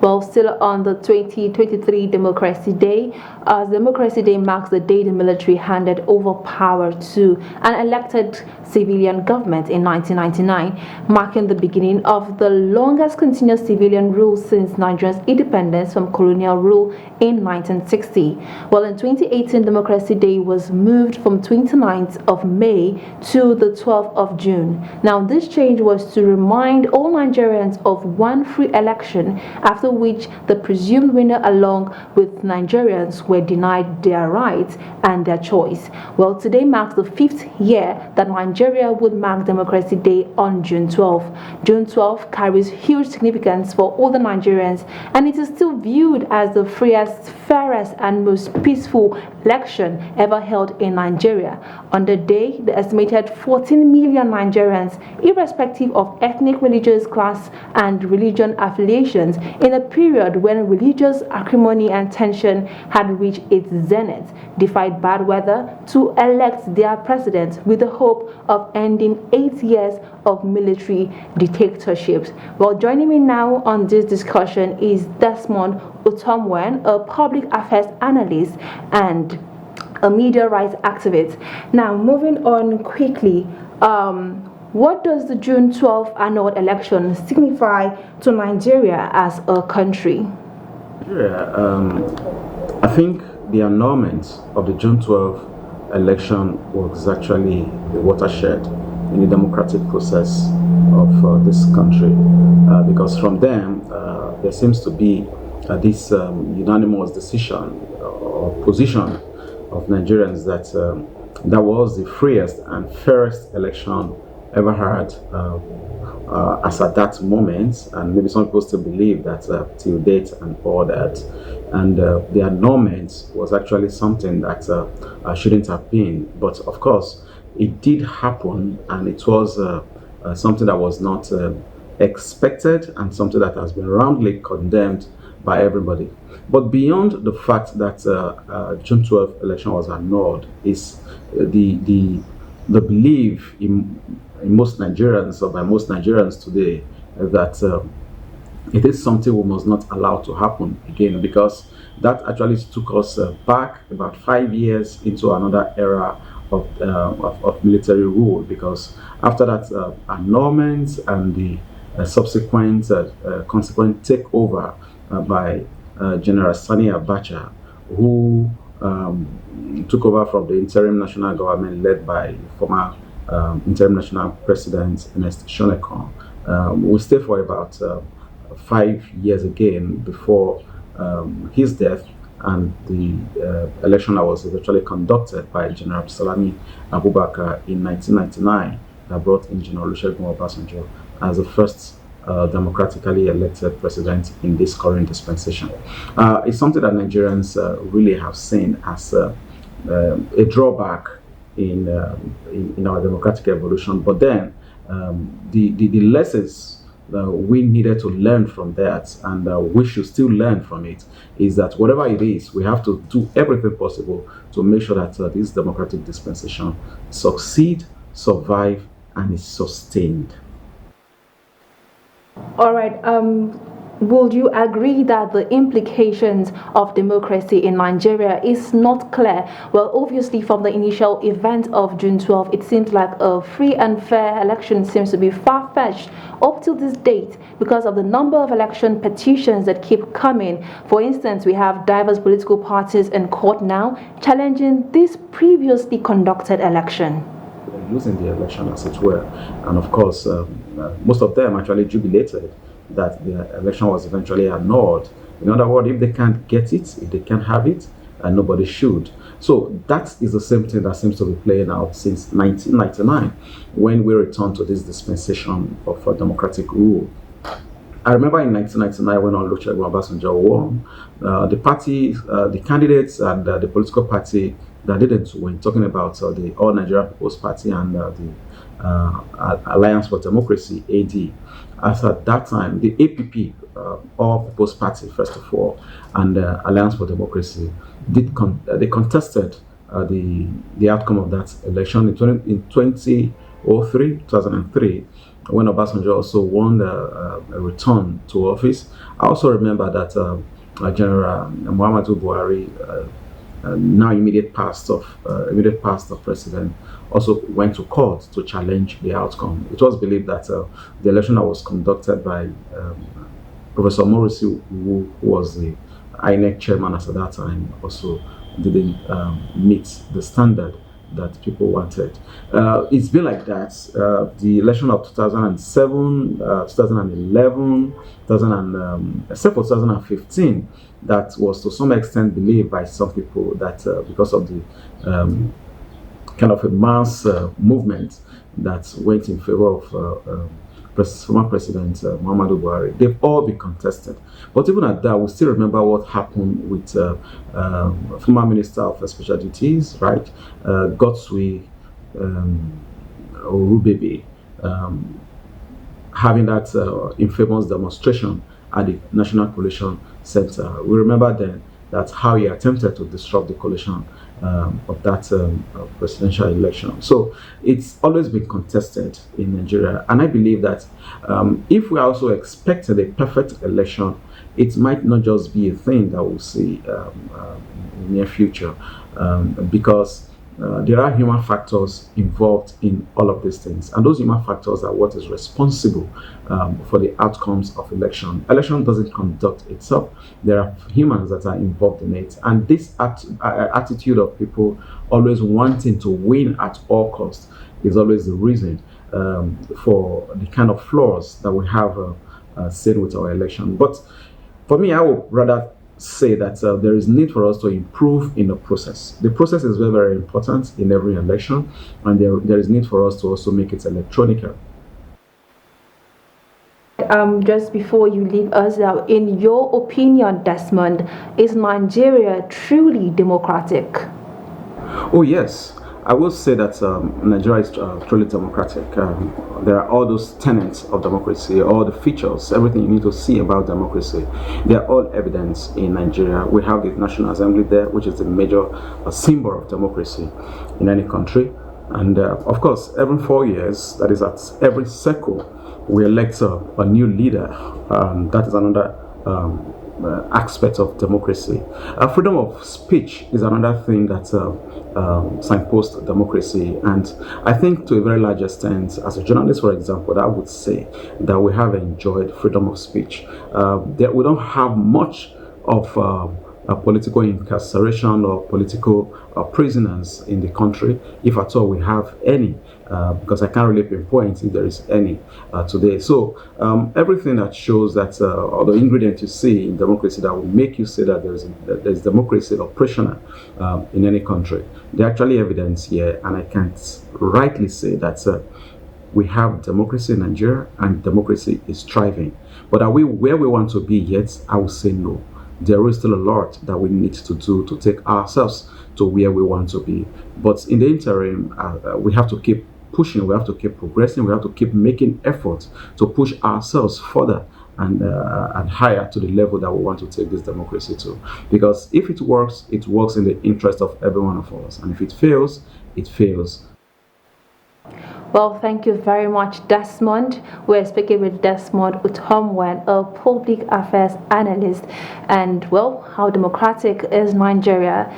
Well, still on the 2023 Democracy Day, Democracy Day marks the day the military handed over power to an elected civilian government in 1999, marking the beginning of the longest continuous civilian rule since Nigeria's independence from colonial rule in 1960. Well, in 2018, Democracy Day was moved from 29th of May to the 12th of June. Now, this change was to remind all Nigerians of one free election, after which the presumed winner along with Nigerians were denied their rights and their choice. Well, today marks the 5th year that Nigeria would mark Democracy Day on June 12. June 12 carries huge significance for all the Nigerians, and it is still viewed as the freest, fairest, and most peaceful election ever held in Nigeria. On the day, the estimated 14 million Nigerians, irrespective of ethnic, religious, class, and religion affiliations, in a period when religious acrimony and tension had reached its zenith, defied bad weather to elect their president with the hope of ending 8 years of military dictatorships. Well, joining me now on this discussion is Desmond Utomwen, a public affairs analyst and a media rights activist. Now, moving on quickly, what does the June 12th annual election signify to Nigeria as a country? I think the annulment of the June 12th election was actually a watershed in the democratic process of this country, because from them there seems to be this unanimous decision or position of Nigerians that that was the freest and fairest election ever had as at that moment, and maybe some people still believe that till date and all that. And the annulment was actually something that shouldn't have been, but of course it did happen, and it was something that was not expected and something that has been roundly condemned by everybody. But beyond the fact that June 12th election was annulled is the belief in most Nigerians, or by most Nigerians today, that it is something we must not allow to happen again, because that actually took us back about 5 years into another era of military rule, because after that annulment and the subsequent consequent takeover by General Sani Abacha, who took over from the interim national government led by former interim national president Ernest Shonekan. We stayed for about 5 years again before his death, and the election that was eventually conducted by General Salami Abubakar in 1999 that brought in General Olusegun Obasanjo as the first democratically elected president in this current dispensation. It's something that Nigerians really have seen as a drawback in our democratic evolution. But then the lessons we needed to learn from that, and we should still learn from it, is that whatever it is, we have to do everything possible to make sure that this democratic dispensation succeed, survive, and is sustained. All right. Would you agree that the implications of democracy in Nigeria is not clear? Well, obviously, from the initial event of June 12, it seems like a free and fair election seems to be far-fetched up to this date because of the number of election petitions that keep coming. For instance, we have diverse political parties in court now challenging this previously conducted election. Losing the election, as it were, and of course, most of them actually jubilated that the election was eventually annulled. In other words, if they can't get it, if they can't have it, and nobody should. So that is the same thing that seems to be playing out since 1999, when we returned to this dispensation of democratic rule. I remember in 1999 when Olusegun Obasanjo won, the party, the candidates and the political party that didn't win, talking about the All Nigeria People's Party and the Alliance for Democracy, AD. As at that time, the APP, All People's Party, first of all, and Alliance for Democracy, they contested the outcome of that election in 2003. when Obasanjo also won a return to office. I also remember that General Muhammadu Buhari, now immediate past of president, also went to court to challenge the outcome. It was believed that the election that was conducted by Professor Morrissey, who was the INEC chairman at that time, also didn't meet the standard that people wanted. It's been like that. The election of 2007, 2011, 2000 except for 2015, that was to some extent believed by some people that because of the kind of a mass movement that went in favor of former President Muhammadu Buhari. They've all been contested. But even at that, we still remember what happened with former Minister of Special Duties, right? Godswill Orubebe, having that infamous demonstration at the National Coalition Center. We remember then that how he attempted to disrupt the coalition of that presidential election. So it's always been contested in Nigeria. And I believe that if we also expected a perfect election, it might not just be a thing that we'll see in the near future because there are human factors involved in all of these things, and those human factors are what is responsible for the outcomes of election. Election doesn't conduct itself. There are humans that are involved in it, and this attitude of people always wanting to win at all costs is always the reason for the kind of flaws that we have seen with our election. But for me, I would rather say that there is need for us to improve in the process. The process is very, very important in every election, and there is need for us to also make it electronic. Just before you leave us out, in your opinion, Desmond, is Nigeria truly democratic? Oh, yes. I will say that Nigeria is truly democratic. There are all those tenets of democracy, all the features, everything you need to see about democracy. They are all evidence in Nigeria. We have the National Assembly there, which is the major symbol of democracy in any country. And of course, every 4 years, that is at every cycle, we elect a new leader. That is another aspect of democracy. Freedom of speech is another thing that signposts democracy, and I think to a very large extent, as a journalist, for example, I would say that we have enjoyed freedom of speech. That we don't have much of political incarceration or political prisoners in the country, if at all we have any, because I can't really pinpoint if there is any today. So everything that shows that, or the ingredient you see in democracy that will make you say that there is democracy operational in any country, they're actually evidence here, and I can't rightly say that we have democracy in Nigeria and democracy is thriving. But are we where we want to be yet? I would say no. There is still a lot that we need to do to take ourselves to where we want to be. But in the interim, we have to keep pushing, we have to keep progressing, we have to keep making efforts to push ourselves further and higher to the level that we want to take this democracy to. Because if it works in the interest of every one of us. And if it fails, it fails. Well, thank you very much, Desmond. We're speaking with Desmond Utomwen, a public affairs analyst. And, well, how democratic is Nigeria?